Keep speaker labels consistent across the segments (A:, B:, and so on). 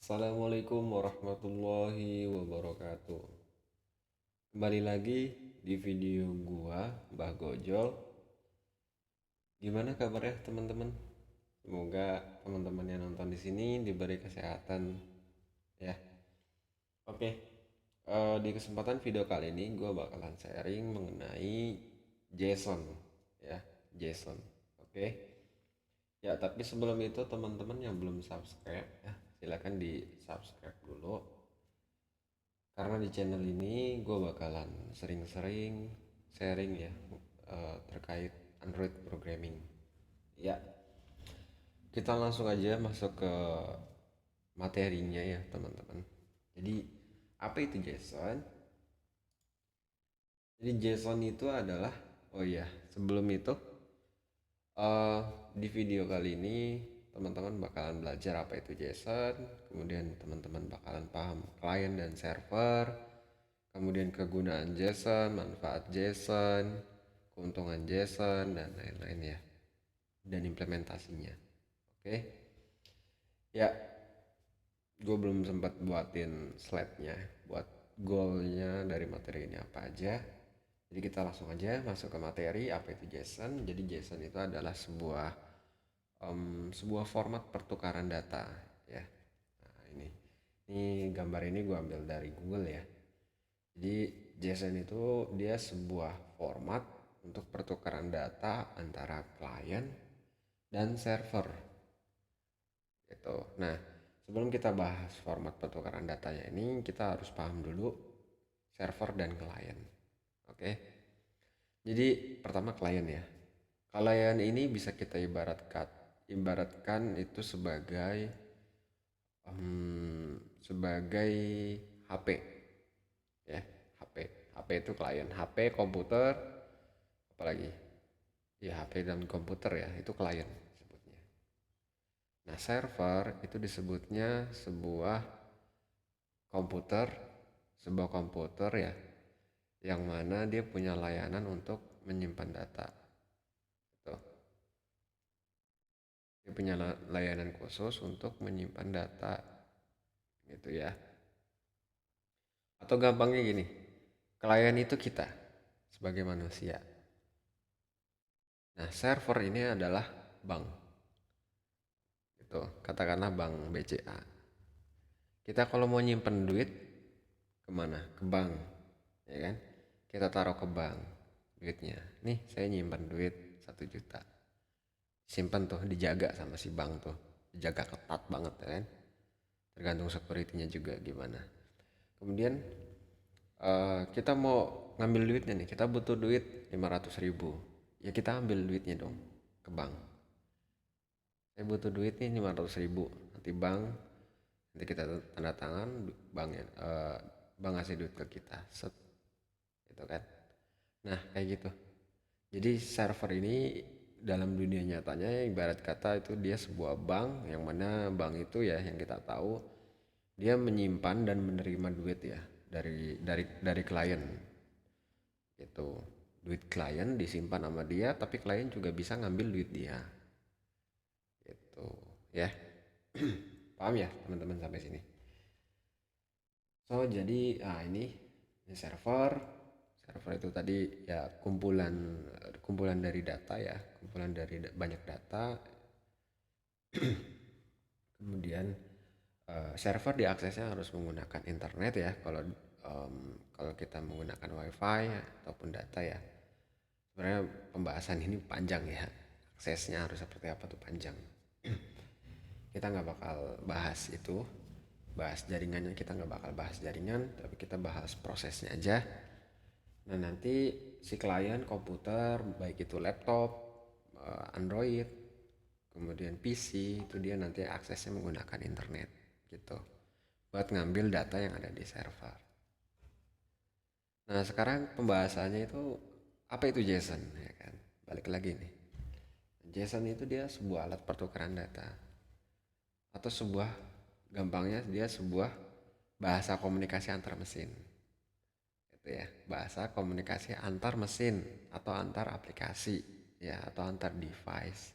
A: Assalamualaikum warahmatullahi wabarakatuh. Kembali lagi di video gua, Mbah Gojol. Gimana kabarnya teman-teman? Semoga teman-teman yang nonton di sini diberi kesehatan ya. Oke, di kesempatan video kali ini gua bakalan sharing mengenai JSON ya, JSON. Oke. Ya, tapi sebelum itu teman-teman yang belum subscribe ya, silakan di subscribe dulu. Karena di channel ini gue bakalan sering-sering sharing ya, terkait Android programming. Ya, kita langsung aja masuk ke materinya ya teman-teman. Jadi apa itu JSON? Jadi JSON itu adalah, oh iya, sebelum itu, eh, di video kali ini teman-teman bakalan belajar apa itu JSON, kemudian teman-teman bakalan paham client dan server, kemudian kegunaan JSON, manfaat JSON, keuntungan JSON, dan lain-lain ya, dan implementasinya. Oke, ya, gue belum sempat buatin slide-nya buat goalnya dari materi ini apa aja. Jadi kita langsung aja masuk ke materi apa itu JSON. Jadi JSON itu adalah sebuah format pertukaran data ya. Nah, ini gambar ini gue ambil dari Google ya. Jadi JSON itu dia sebuah format untuk pertukaran data antara klien dan server gitu. Nah, sebelum kita bahas format pertukaran datanya ini, kita harus paham dulu server dan klien. Oke. Jadi pertama klien ya. Klien ini bisa kita ibaratkan itu sebagai HP ya. HP. HP itu klien. HP komputer, apalagi ya, HP dan komputer ya, itu klien sebutnya. Nah, server itu disebutnya komputer sebuah komputer ya, yang mana dia punya layanan untuk menyimpan data gitu. Dia punya layanan khusus untuk menyimpan data gitu ya. Atau gampangnya gini, klien itu kita sebagai manusia. Nah, server ini adalah bank gitu. Katakanlah bank BCA. Kita kalau mau nyimpen duit kemana? Ke bank, ya kan? Kita taruh ke bank duitnya. Nih, saya nyimpan duit 1 juta. Simpan tuh, dijaga sama si bank tuh. Dijaga ketat banget ya kan? Tergantung security-nya juga gimana. Kemudian kita mau ngambil duitnya nih, kita butuh duit 500 ribu. Ya kita ambil duitnya dong ke bank. Saya butuh duit nih 500 ribu. Nanti kita tanda tangan, bank ngasih duit ke kita. Set, gitu kan. Nah, kayak gitu. Jadi server ini dalam dunia nyatanya ibarat kata itu dia sebuah bank, yang mana bank itu ya yang kita tahu dia menyimpan dan menerima duit ya dari klien gitu. Duit klien disimpan sama dia, tapi klien juga bisa ngambil duit dia gitu ya. Paham ya teman-teman sampai sini? So jadi ini server itu tadi ya, kumpulan kumpulan dari data ya, kumpulan dari banyak data. Kemudian server diaksesnya harus menggunakan internet ya, kalau kita menggunakan wifi ataupun data ya. Sebenarnya pembahasan ini panjang ya, aksesnya harus seperti apa tuh panjang. Kita nggak bakal bahas itu, bahas jaringannya kita nggak bakal bahas jaringan, tapi kita bahas prosesnya aja. Nah, nanti si klien komputer, baik itu laptop, Android, kemudian PC, itu dia nanti aksesnya menggunakan internet gitu, buat ngambil data yang ada di server. Nah, sekarang pembahasannya itu apa itu JSON ya kan? Balik lagi nih. JSON itu dia sebuah alat pertukaran data, atau gampangnya dia sebuah bahasa komunikasi antar mesin. Itu ya, bahasa komunikasi antar mesin atau antar aplikasi ya, atau antar device.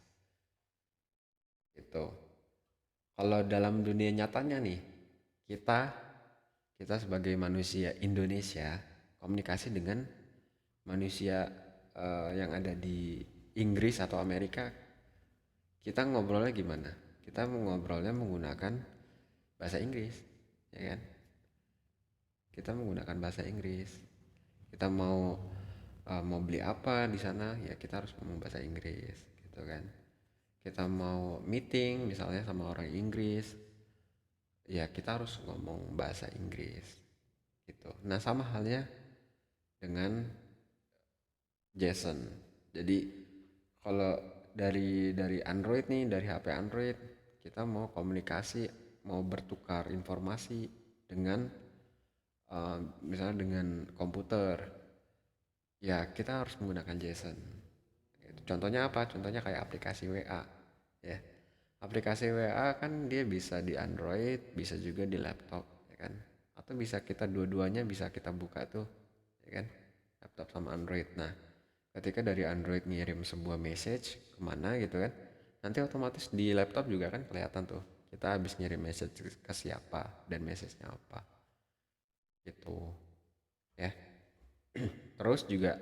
A: Itu. Kalau dalam dunia nyatanya nih, kita kita sebagai manusia Indonesia komunikasi dengan manusia yang ada di Inggris atau Amerika, kita ngobrolnya gimana? Kita ngobrolnya menggunakan bahasa Inggris, ya kan? Kita menggunakan bahasa Inggris. Kita mau beli apa di sana, ya kita harus ngomong bahasa Inggris, gitu kan? Kita mau meeting misalnya sama orang Inggris, ya kita harus ngomong bahasa Inggris, gitu. Nah, sama halnya dengan JSON. Jadi kalau dari Android nih, dari HP Android, kita mau komunikasi, mau bertukar informasi dengan misalnya dengan komputer, ya kita harus menggunakan JSON. Contohnya apa? Contohnya kayak aplikasi WA, ya. Aplikasi WA kan dia bisa di Android, bisa juga di laptop, ya kan? Atau bisa kita dua-duanya bisa kita buka tuh, ya kan? Laptop sama Android. Nah, ketika dari Android ngirim sebuah message kemana gitu kan, nanti otomatis di laptop juga kan kelihatan tuh kita habis ngirim message ke siapa dan message-nya apa, gitu ya. Terus juga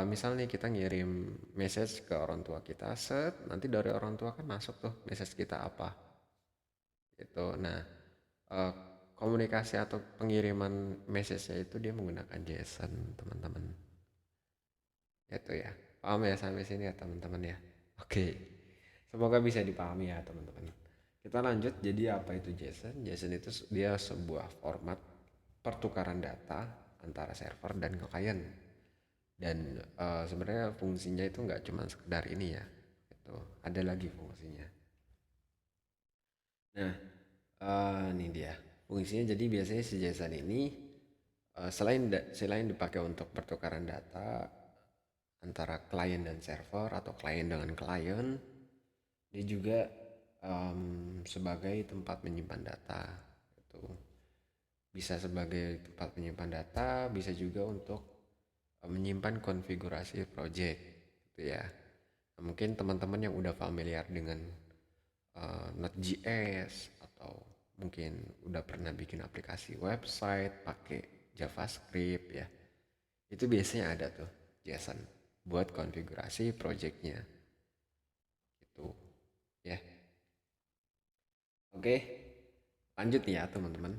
A: misal nih kita ngirim message ke orang tua kita, set nanti dari orang tua kan masuk tuh message kita apa, gitu. Nah, eh, komunikasi atau pengiriman message-nya itu dia menggunakan JSON, teman-teman. Itu ya. Paham ya sampai sini ya, teman-teman ya. Oke. Semoga bisa dipahami ya, teman-teman. Kita lanjut. Jadi apa itu JSON? JSON itu dia sebuah format pertukaran data antara server dan klien. Dan sebenarnya fungsinya itu nggak cuma sekedar ini ya. Itu ada lagi fungsinya. Nah, ini dia. Fungsinya jadi biasanya si JSON ini selain dipakai untuk pertukaran data antara klien dan server atau klien dengan klien, dia juga sebagai tempat menyimpan data. Itu bisa sebagai tempat menyimpan data, bisa juga untuk menyimpan konfigurasi project, gitu ya. Nah, mungkin teman-teman yang udah familiar dengan Node.js atau mungkin udah pernah bikin aplikasi website pakai JavaScript ya, itu biasanya ada tuh JSON buat konfigurasi projectnya, gitu ya. Oke, lanjut nih ya teman-teman.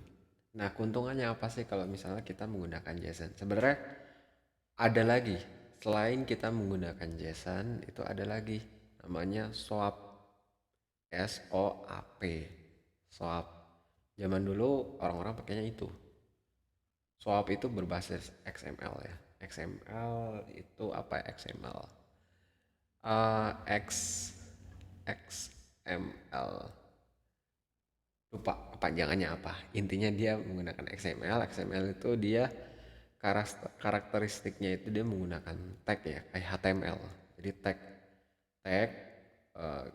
A: Nah, keuntungannya apa sih kalau misalnya kita menggunakan JSON? Sebenarnya ada lagi. Selain kita menggunakan JSON, itu ada lagi namanya SOAP. SOAP. SOAP. Zaman dulu orang-orang pakainya itu. SOAP itu berbasis XML ya. XML itu apa ya? XML. X XML. Lupa kepanjangannya apa. Intinya dia menggunakan XML. XML itu dia karakteristiknya itu dia menggunakan tag ya, kayak HTML. Jadi tag tag eh,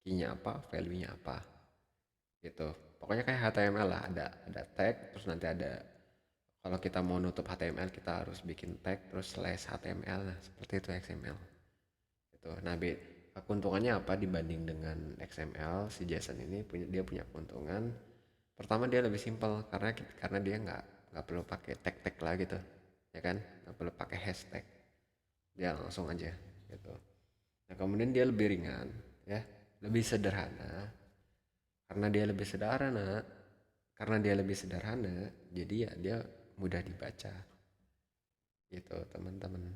A: key-nya apa, value-nya apa, gitu. Pokoknya kayak HTML lah, ada tag, terus nanti ada, kalau kita mau nutup HTML kita harus bikin tag terus slash HTML. Nah, seperti itu XML. Gitu. Nah, keuntungannya apa dibanding dengan XML? Si JSON ini punya keuntungan. Pertama, dia lebih simpel karena dia nggak perlu pakai tag-tag lah gitu, ya kan? Nggak perlu pakai hashtag, dia langsung aja gitu. Nah, kemudian dia lebih ringan, ya, lebih sederhana. Karena dia lebih sederhana, jadi ya dia mudah dibaca, gitu teman-teman.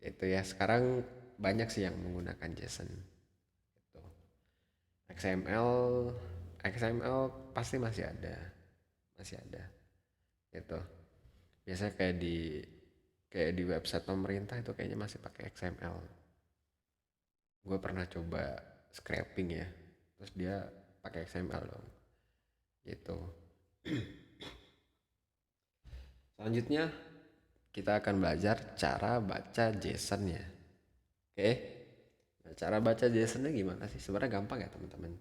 A: Itu ya, sekarang banyak sih yang menggunakan JSON gitu. XML XML pasti masih ada gitu. Biasanya kayak di website pemerintah itu kayaknya masih pakai XML. Gue pernah coba scraping ya, terus dia pakai XML dong, gitu. Selanjutnya kita akan belajar cara baca JSON ya. Oke. Nah, cara baca JSON-nya gimana sih? Sebenarnya gampang ya teman-teman.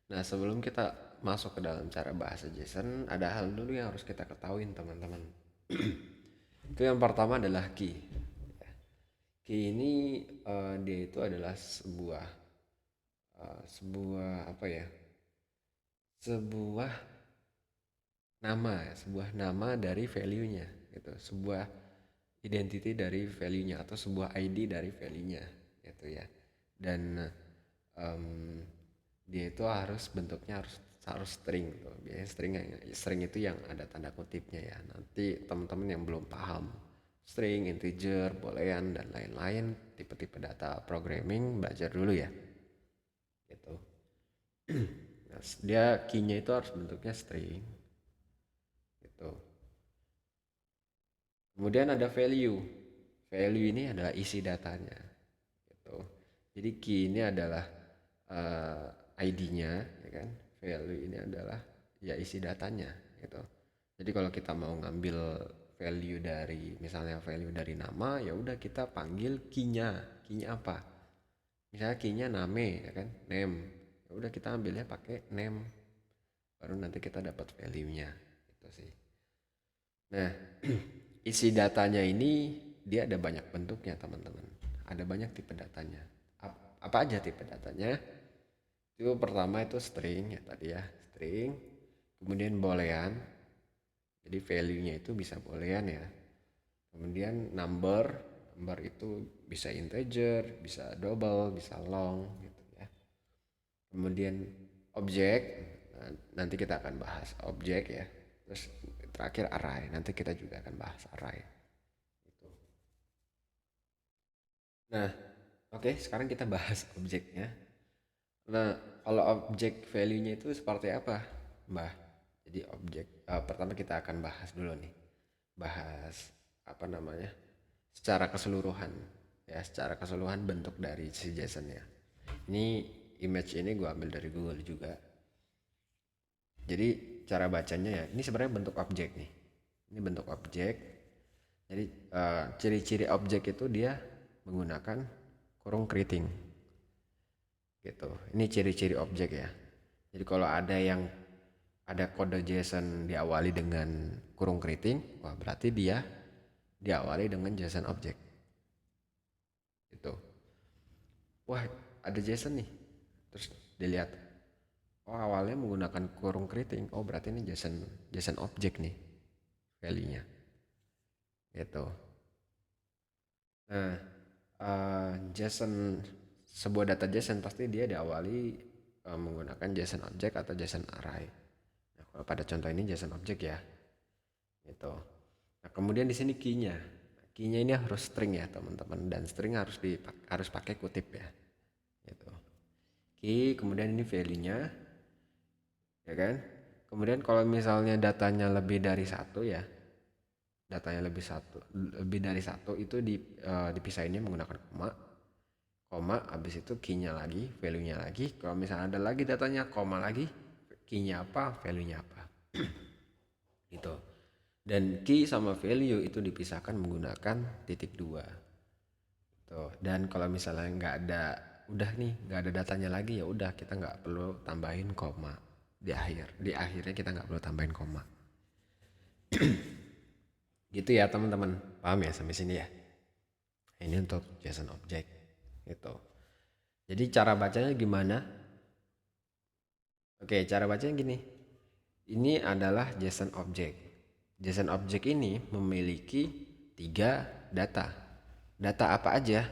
A: Nah, sebelum kita masuk ke dalam cara bahasa JSON, ada hal dulu yang harus kita ketahui teman-teman. Itu yang pertama adalah key. Key ini dia itu adalah sebuah apa ya? sebuah sebuah nama dari value-nya gitu, sebuah identity dari value-nya atau sebuah ID dari value-nya gitu ya. Dan em, dia itu harus bentuknya harus string tuh. Biasanya string itu yang ada tanda kutipnya ya. Nanti teman-teman yang belum paham string, integer, boolean dan lain-lain tipe-tipe data programming belajar dulu ya. Gitu. Nah, dia key-nya itu harus bentuknya string gitu. Kemudian ada value. Value ini adalah isi datanya gitu. Jadi key ini adalah ID-nya ya kan. Value ini adalah ya isi datanya gitu. Jadi kalau kita mau ngambil value dari misalnya value dari nama, ya udah kita panggil key-nya. Key-nya apa? Misalnya key-nya name ya kan, name. Ya udah kita ambilnya pakai name. Baru nanti kita dapat value-nya. Gitu sih. Nah, isi datanya ini dia ada banyak bentuknya, teman-teman. Ada banyak tipe datanya. Apa aja tipe datanya? Itu pertama itu string ya tadi ya, string. Kemudian boolean. Jadi value-nya itu bisa boolean ya. Kemudian number itu bisa integer, bisa double, bisa long gitu ya. Kemudian objek, nanti kita akan bahas objek ya. Terus terakhir array, nanti kita juga akan bahas array. Gitu. Nah, oke, sekarang kita bahas objeknya. Nah, kalau objek value-nya itu seperti apa, Mbah? Jadi objek pertama kita akan bahas dulu nih. Bahas apa namanya? Secara keseluruhan ya, secara keseluruhan bentuk dari si JSON ya. Ini image ini gue ambil dari Google juga. Jadi cara bacanya ya, ini sebenarnya bentuk objek nih. Ini bentuk objek. Jadi ciri-ciri objek itu dia menggunakan kurung keriting. Gitu. Ini ciri-ciri objek ya. Jadi kalau ada kode JSON diawali dengan kurung keriting, wah berarti dia diawali dengan JSON objek. Gitu. Wah, ada JSON nih. Terus dilihat, oh awalnya menggunakan kurung keriting. Oh berarti ini JSON objek nih value-nya. Gitu. Nah, JSON sebuah data JSON pasti dia diawali menggunakan JSON object atau JSON array. Nah, kalau pada contoh ini JSON object ya. Gitu. Nah, kemudian di sini key-nya. Key-nya ini harus string ya, teman-teman, dan string harus pakai kutip ya. Gitu. Key, kemudian ini value-nya ya kan. Kemudian kalau misalnya datanya lebih dari satu ya, datanya lebih dari satu itu dipisahinnya menggunakan koma habis itu key-nya lagi, value-nya lagi. Kalau misalnya ada lagi datanya koma lagi, key-nya apa, value-nya apa. Gitu. Dan key sama value itu dipisahkan menggunakan titik dua. Tuh. Dan kalau misalnya nggak ada datanya lagi, ya udah kita nggak perlu tambahin koma di akhir. Di akhirnya kita nggak perlu tambahin koma. Gitu ya teman-teman, paham ya sampai sini ya? Ini untuk JSON object gitu. Jadi cara bacanya gimana? Oke, cara bacanya gini. Ini adalah JSON object. JSON object ini memiliki 3 data. Data apa aja?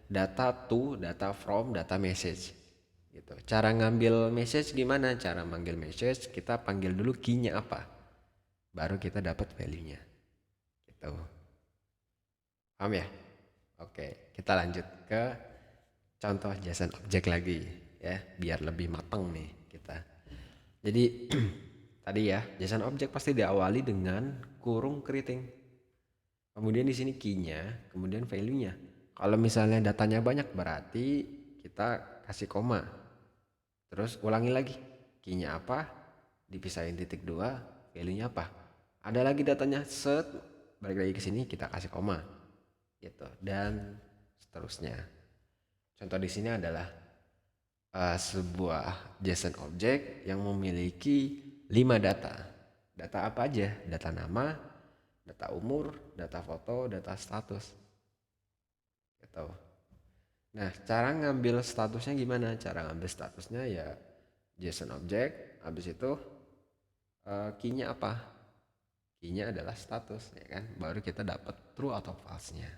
A: Data to, data from, data message. Gitu. Cara ngambil message gimana? Cara manggil message kita panggil dulu key-nya apa. Baru kita dapat value-nya. Gitu. Paham ya? Oke, kita lanjut ke contoh JSON object lagi ya, biar lebih matang nih kita. Jadi tadi ya, JSON object pasti diawali dengan kurung keriting. Kemudian di sini key-nya, kemudian value-nya. Kalau misalnya datanya banyak berarti kita kasih koma. Terus ulangi lagi. Key-nya apa? Dipisahin titik 2, value-nya apa? Ada lagi datanya, set, balik lagi ke sini kita kasih koma. Gitu. Dan seterusnya. Contoh di sini adalah sebuah JSON object yang memiliki 5 data. Data apa aja? Data nama, data umur, data foto, data status. Gitu. Nah, cara ngambil statusnya gimana? Cara ngambil statusnya ya JSON object, habis itu key-nya apa? Key-nya adalah status, ya kan? Baru kita dapat true atau false-nya.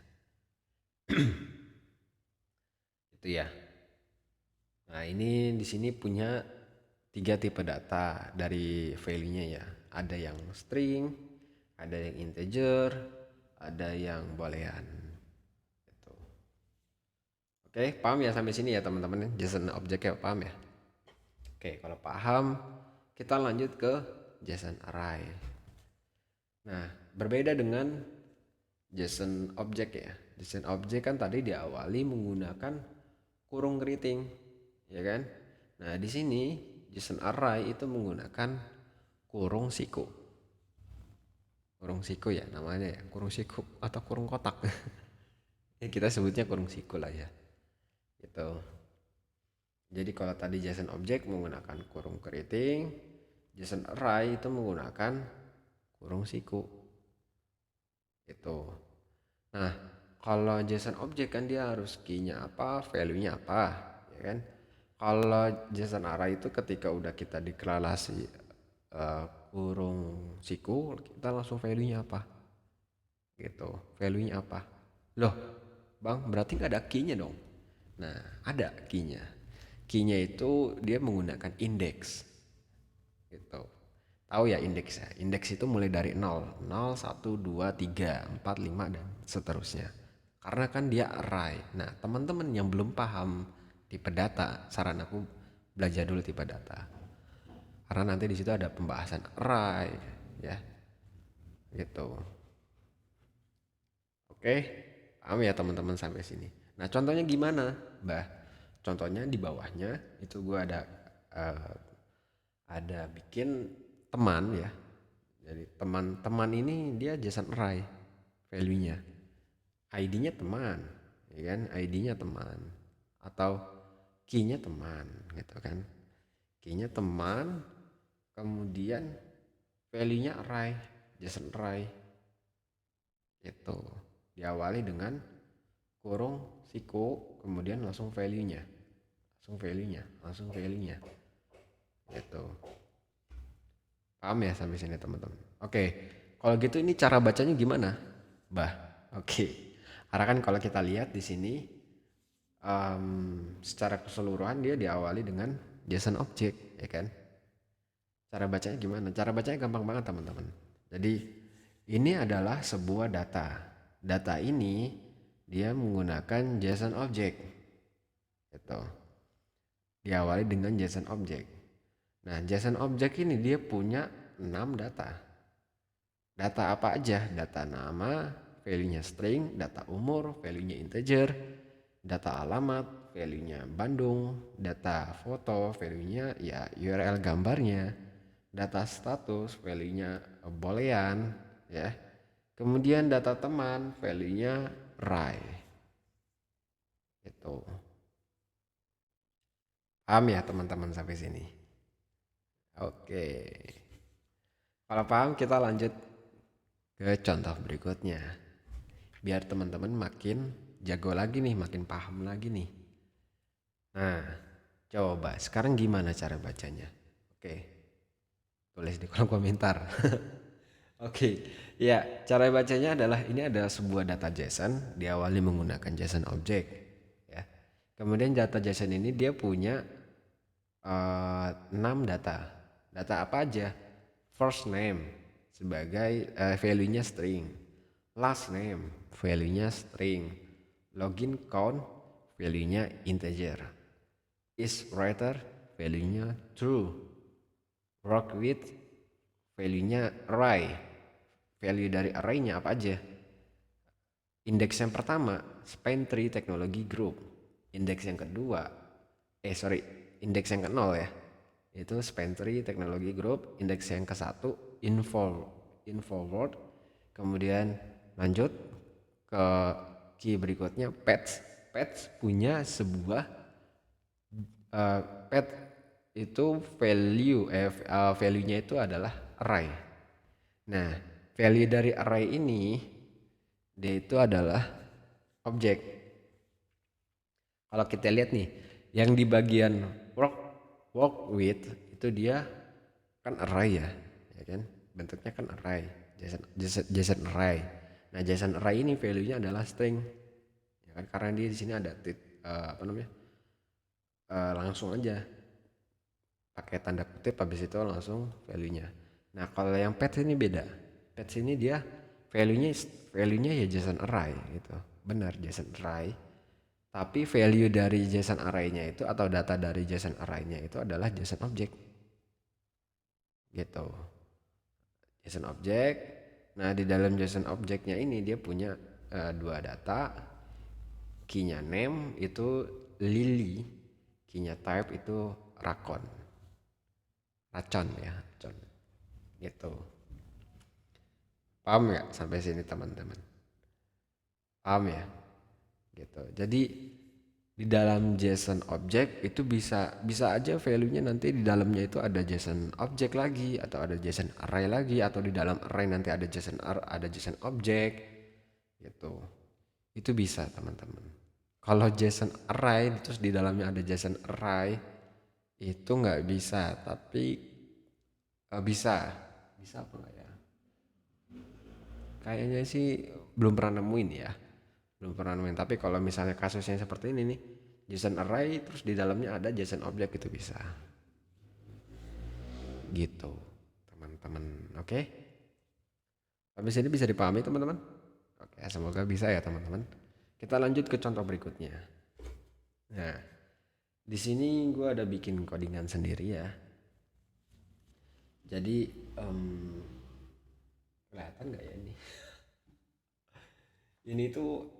A: Itu ya. Nah, ini di sini punya 3 tipe data dari value-nya ya. Ada yang string, ada yang integer, ada yang boolean. Gitu. Oke, paham ya sampai sini ya teman-teman? JSON object ya, paham ya? Oke, kalau paham, kita lanjut ke JSON array. Nah, berbeda dengan JSON object ya. JSON object kan tadi diawali menggunakan kurung keriting, ya kan? Nah, di sini JSON array itu menggunakan kurung siku. Kurung siku ya namanya ya, kurung siku atau kurung kotak. Ya kita sebutnya kurung siku lah ya. Gitu. Jadi kalau tadi JSON object menggunakan kurung keriting, JSON array itu menggunakan kurung siku. Itu. Nah, kalau JSON object kan dia harus key-nya apa, value-nya apa, ya kan? Kalau JSON array itu ketika udah kita deklarasi kurung siku, kita langsung value-nya apa? Gitu. Value-nya apa? Loh, Bang, berarti nggak ada key-nya dong. Nah, ada key-nya. Key-nya itu dia menggunakan indeks. Gitu. Tahu ya indeks ya? Indeks itu mulai dari 0, 0, 1, 2, 3, 4, 5, dan seterusnya. Karena kan dia array. Nah, teman-teman yang belum paham tipe data, saran aku belajar dulu tipe data. Karena nanti di situ ada pembahasan array, ya. Gitu. Oke, paham ya teman-teman sampai sini. Nah, contohnya gimana, Mbah? Contohnya di bawahnya itu gue eh, ada bikin teman ya. Jadi teman-teman ini dia JSON array value-nya. ID-nya teman, ya kan? ID-nya teman atau key-nya teman gitu kan. Key-nya teman, kemudian value-nya array, JSON array. Itu diawali dengan kurung siku, kemudian langsung value-nya. Langsung value-nya. Gitu. Paham ya sampai sini teman-teman? Oke, kalau gitu ini cara bacanya gimana, Bah? Oke, karena kan kalau kita lihat di sini secara keseluruhan dia diawali dengan JSON object, ya kan? Cara bacanya gimana? Cara bacanya gampang banget teman-teman. Jadi ini adalah sebuah data. Data ini dia menggunakan JSON object, gitu. Diawali dengan JSON object. Nah, JSON object ini dia punya 6 data. Data apa aja? Data nama, value-nya string, data umur, value-nya integer, data alamat, value-nya Bandung, data foto, value-nya ya URL gambarnya, data status, value-nya boolean, ya. Kemudian data teman, value-nya array. Itu. Paham ya teman-teman sampai sini? Oke. Kalau paham kita lanjut ke contoh berikutnya. Biar teman-teman makin jago lagi nih, makin paham lagi nih. Nah, coba sekarang gimana cara bacanya? Oke, tulis di kolom komentar. Oke, ya cara bacanya adalah ini adalah sebuah data JSON diawali menggunakan JSON object. Ya, kemudian data JSON ini dia punya 6 data. Data apa aja? First name sebagai value-nya string. Last name value-nya string. Login count value-nya integer. Is writer value-nya true. Work with value-nya array. Value dari array-nya apa aja? Indeks yang pertama span tree technology group. Indeks yang kedua indeks yang ke-0 ya. Itu span tree technology group. Indeks yang ke-1 info word. Kemudian lanjut ke key berikutnya pets. Pets punya sebuah pet itu value-nya itu adalah array. Nah, value dari array ini dia itu adalah objek. Kalau kita lihat nih, yang di bagian work work with itu dia kan array ya kan, bentuknya kan array, JSON array. Nah JSON array ini value-nya adalah string, ya kan, karena dia di sini ada langsung aja pakai tanda kutip, habis itu langsung value-nya. Nah kalau yang pets ini beda, pets ini dia value-nya ya JSON array gitu, benar JSON array. Tapi value dari JSON array-nya itu atau data dari JSON array-nya itu adalah JSON object gitu. JSON object. Nah di dalam JSON object-nya ini dia punya dua data. Key-nya name itu Lily, key-nya type itu racon ya, racon gitu. Paham ya sampai sini teman-teman? Paham ya? Gitu. Jadi di dalam JSON object itu bisa aja value-nya nanti di dalamnya itu ada JSON object lagi, atau ada JSON array lagi, atau di dalam array nanti ada JSON object gitu. Itu bisa teman-teman. Kalau JSON array terus di dalamnya ada JSON array itu nggak bisa, tapi bisa apa nggak ya? Kayaknya sih belum pernah nemuin ya. Tapi kalau misalnya kasusnya seperti ini nih, JSON array terus di dalamnya ada JSON object, itu bisa gitu teman-teman. Oke, habis ini bisa dipahami teman-teman? Oke, semoga bisa ya teman-teman. Kita lanjut ke contoh berikutnya. Nah di sini gue ada bikin codingan sendiri ya. Jadi kelihatan nggak ya ini? Ini tuh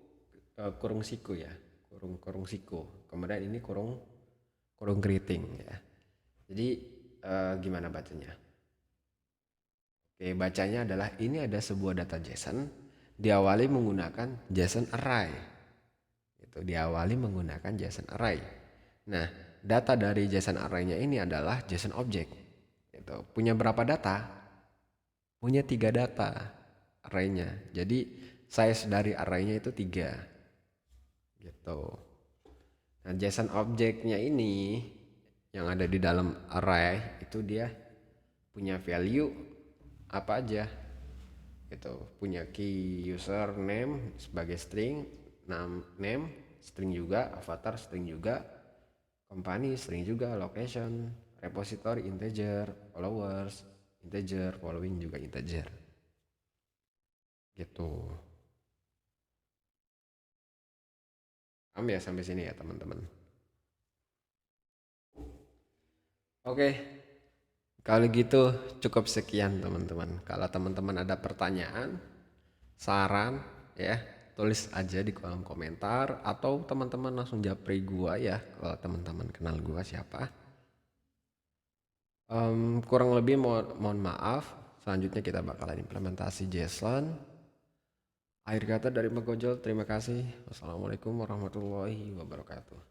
A: kurung siku ya, kurung siku, kemudian ini kurung keriting ya. Jadi gimana bacanya? Oke, bacanya adalah ini ada sebuah data JSON diawali menggunakan JSON array. Itu diawali menggunakan JSON array. Nah, data dari JSON array-nya ini adalah JSON object. Itu punya berapa data? Punya 3 data array-nya. Jadi size dari array-nya itu 3. Gitu. Nah, JSON object-nya ini yang ada di dalam array itu dia punya value apa aja. Gitu. Punya key user name sebagai string, name string juga, avatar string juga, company string juga, location, repository integer, followers integer, following juga integer. Gitu. Paham ya sampai sini ya teman-teman? Oke, kalau gitu cukup sekian teman-teman. Kalau teman-teman ada pertanyaan, saran ya, tulis aja di kolom komentar, atau teman-teman langsung japri gua ya kalau teman-teman kenal gua siapa. Kurang lebih mohon maaf. Selanjutnya kita bakalan implementasi JSON. Akhir kata dari Megojol, terima kasih. Wassalamualaikum warahmatullahi wabarakatuh.